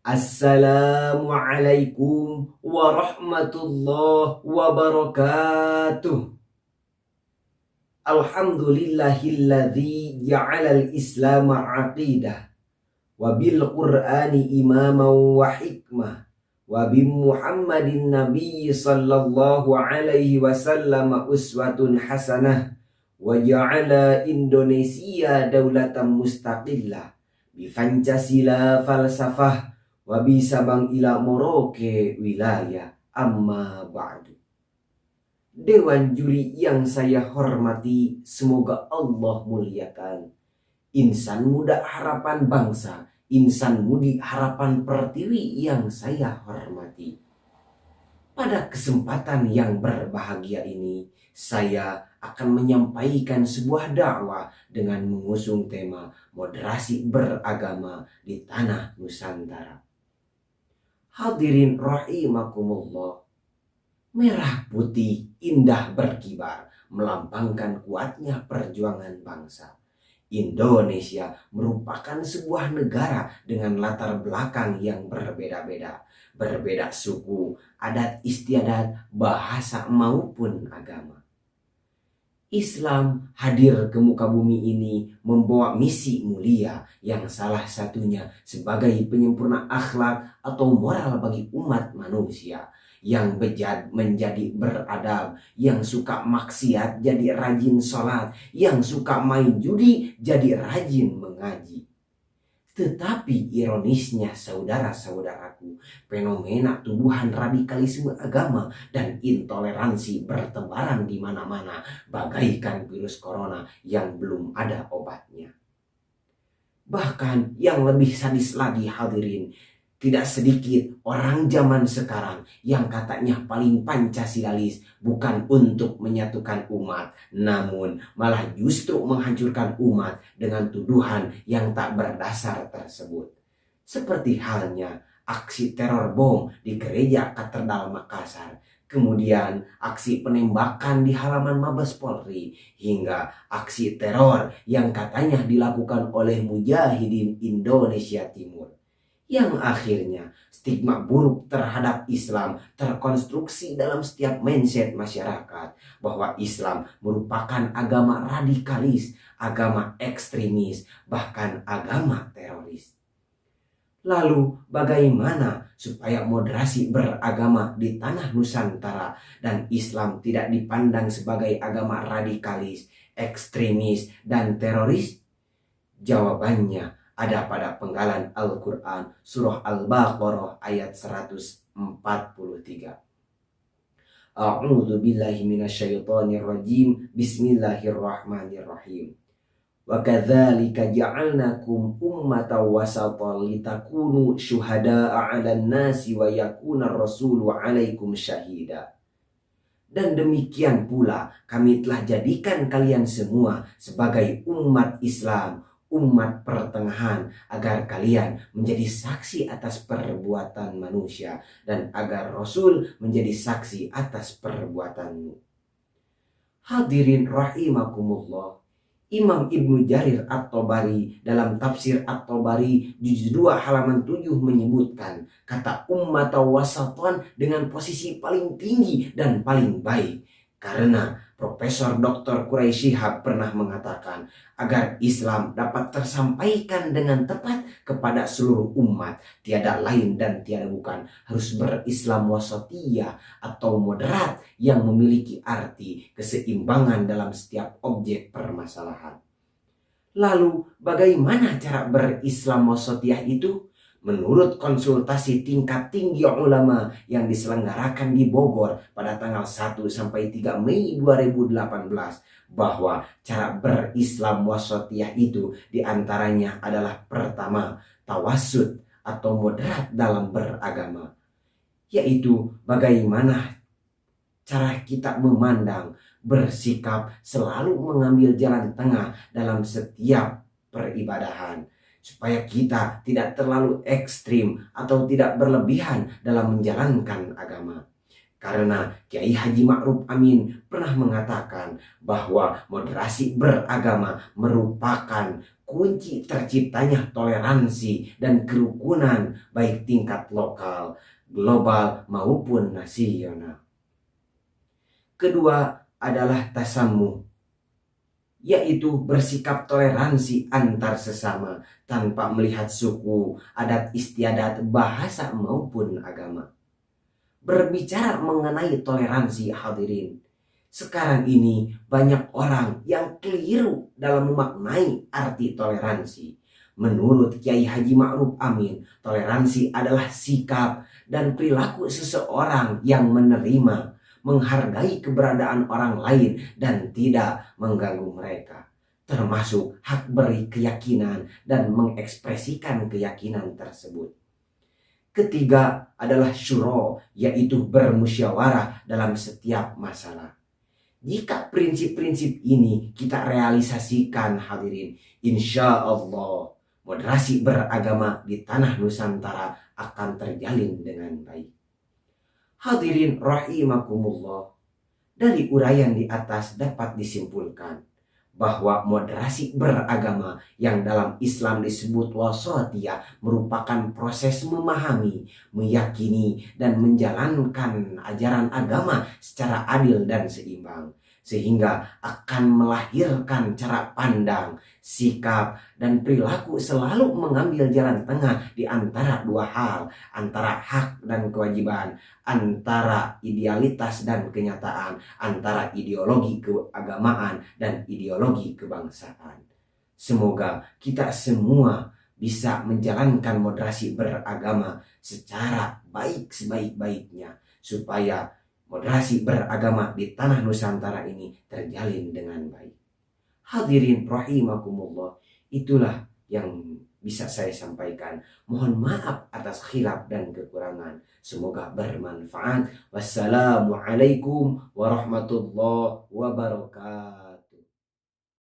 Assalamualaikum warahmatullahi wabarakatuh. Alhamdulillahilladzi ja'alal islama aqidah wa bil qur'ani imaman wa hikmah wa bi Muhammadin nabiyyi sallallahu alaihi wasallam uswatun hasanah wa ja'ala Indonesia daulatan mustaqillah bi Pancasila falsafah wa bi Sabang ila Merauke wilayah amma ba'du. Dewan juri yang saya hormati, semoga Allah muliakan. Insan muda harapan bangsa, insan mudi harapan pertiwi yang saya hormati. Pada kesempatan yang berbahagia ini, saya akan menyampaikan sebuah dakwah dengan mengusung tema moderasi beragama di tanah Nusantara. Hadirin rahimakumullah. Merah putih indah berkibar melambangkan kuatnya perjuangan bangsa. Indonesia merupakan sebuah negara dengan latar belakang yang berbeda-beda. Berbeda suku, adat istiadat, bahasa maupun agama. Islam hadir ke muka bumi ini membawa misi mulia yang salah satunya sebagai penyempurna akhlak atau moral bagi umat manusia. Yang bejat menjadi beradab, yang suka maksiat jadi rajin sholat, yang suka main judi jadi rajin mengaji. Tetapi ironisnya saudara-saudaraku, fenomena tuduhan radikalisme agama dan intoleransi bertebaran di mana-mana bagaikan virus corona yang belum ada obatnya. Bahkan yang lebih sadis lagi hadirin, tidak sedikit orang zaman sekarang yang katanya paling Pancasilalis bukan untuk menyatukan umat, namun malah justru menghancurkan umat dengan tuduhan yang tak berdasar tersebut. Seperti halnya aksi teror bom di gereja Katedral Makassar, kemudian aksi penembakan di halaman Mabes Polri, hingga aksi teror yang katanya dilakukan oleh Mujahidin Indonesia Timur. Yang akhirnya stigma buruk terhadap Islam terkonstruksi dalam setiap mindset masyarakat bahwa Islam merupakan agama radikalis, agama ekstremis, bahkan agama teroris. Lalu bagaimana supaya moderasi beragama di tanah Nusantara dan Islam tidak dipandang sebagai agama radikalis, ekstremis, dan teroris? Jawabannya ada pada penggalan Al-Quran surah Al-Baqarah ayat 143. A'udzu billahi minasyaitonir rajim. Bismillahirrahmanirrahim. Wa kadzalika ja'alnakum ummatan wasatan litakunu syuhada'a 'alan nasi wa yakuna rasulu 'alaikum syahida. Dan demikian pula kami telah jadikan kalian semua sebagai umat Islam, umat pertengahan, agar kalian menjadi saksi atas perbuatan manusia dan agar Rasul menjadi saksi atas perbuatanmu. Hadirin rahimakumullah, Imam Ibnu Jarir At-Tabari dalam tafsir At-Tabari juz 2 halaman 7 menyebutkan kata ummat wasatan dengan posisi paling tinggi dan paling baik. Karena Profesor Dr. Quraisy Shihab pernah mengatakan agar Islam dapat tersampaikan dengan tepat kepada seluruh umat, tiada lain dan tiada bukan harus berislam wasatiyah atau moderat yang memiliki arti keseimbangan dalam setiap objek permasalahan. Lalu bagaimana cara berislam wasatiyah itu? Menurut konsultasi tingkat tinggi ulama yang diselenggarakan di Bogor pada tanggal 1 sampai 3 Mei 2018, bahwa cara berislam wasatiyah itu diantaranya adalah pertama, tawassut atau moderat dalam beragama, yaitu bagaimana cara kita memandang, bersikap, selalu mengambil jalan tengah dalam setiap peribadahan, supaya kita tidak terlalu ekstrim atau tidak berlebihan dalam menjalankan agama. Karena Kiai Haji Ma'ruf Amin pernah mengatakan bahwa moderasi beragama merupakan kunci terciptanya toleransi dan kerukunan baik tingkat lokal, global maupun nasional. Kedua adalah tasamuh, yaitu bersikap toleransi antar sesama tanpa melihat suku, adat istiadat, bahasa maupun agama. Berbicara mengenai toleransi hadirin, sekarang ini banyak orang yang keliru dalam memaknai arti toleransi. Menurut Kiai Haji Ma'ruf Amin, toleransi adalah sikap dan perilaku seseorang yang menerima, menghargai keberadaan orang lain dan tidak mengganggu mereka, termasuk hak berkeyakinan dan mengekspresikan keyakinan tersebut. Ketiga adalah syuro, yaitu bermusyawarah dalam setiap masalah. Jika prinsip-prinsip ini kita realisasikan hadirin, insya Allah moderasi beragama di tanah Nusantara akan terjalin dengan baik. Hadirin rahimakumullah, dari uraian di atas dapat disimpulkan bahwa moderasi beragama yang dalam Islam disebut wasatiyah merupakan proses memahami, meyakini, dan menjalankan ajaran agama secara adil dan seimbang, sehingga akan melahirkan cara pandang, sikap, dan perilaku selalu mengambil jalan tengah di antara dua hal, antara hak dan kewajiban, antara idealitas dan kenyataan, antara ideologi keagamaan dan ideologi kebangsaan. Semoga kita semua bisa menjalankan moderasi beragama secara baik sebaik-baiknya, supaya moderasi beragama di tanah Nusantara ini terjalin dengan baik. Hadirin rahimakumullah, itulah yang bisa saya sampaikan. Mohon maaf atas khilaf dan kekurangan. Semoga bermanfaat. Wassalamualaikum warahmatullahi wabarakatuh.